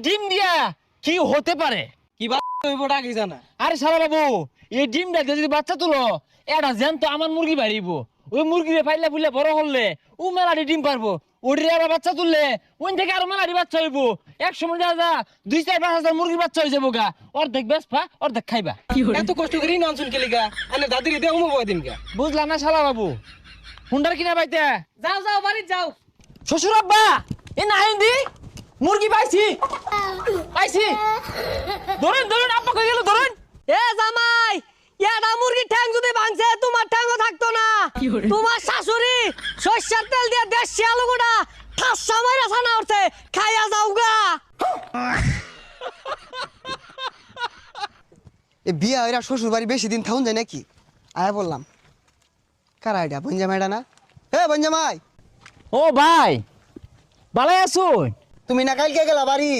ডিম দিয়া কি হতে পারে? কি বাড়া কি জানা? আরে শালা বাবু, এই ডিমটা দিয়ে যদি বাচ্চা তুলো, এটা জ্যান্ত আমার মুরগি বাড়িব। ওই মুরগিরে পাইলে ফুলে বড় হলে ও মেলাটি ডিম পারবো। ওটির আবার বাচ্চা তুললে ওই থেকে আরো মেলাটি বাচ্চা হইব। এক সময় যা যা 2-4-5 হাজার মুরগির বাচ্চা হয়ে যাবো গা। অর্ধেক বেসপা অর্ধেক খাইবা। এত কষ্ট করি ননসুন খেলিগা আনে দাদির দিয়ে উমো বয় দিনগা। বুঝলাম না শালা বাবু, হুন্ডার কিনা পাইতে যাও যাও বাড়ি যাও। শ্বশুর আব্বা এ না হিন্দি মুরগি পাইছি পাইছি। ধরুন ধরুন আব্বা কই গেল ধরুন। এ জামাই, এটা মুরগির ঠ্যাং যদি ভাঙছে তোমার ঠ্যাংও থাকতো না। তোমার শাশুড়ি সরষের তেল দিয়ে দেশি আলু গোটা ঠাসা মাইরা ছানা উঠছে, খাইয়া যাও গা। এ বিয়া এরা শ্বশুর বাড়ি বেশি দিন থাকুন যায় নাকি? আয়া বললাম কারা এটা বঞ্জামাইটা না? হে বঞ্জামাই, ও ভাই ভালো আছুন? তুমি না কালকে গেলা বাড়ি?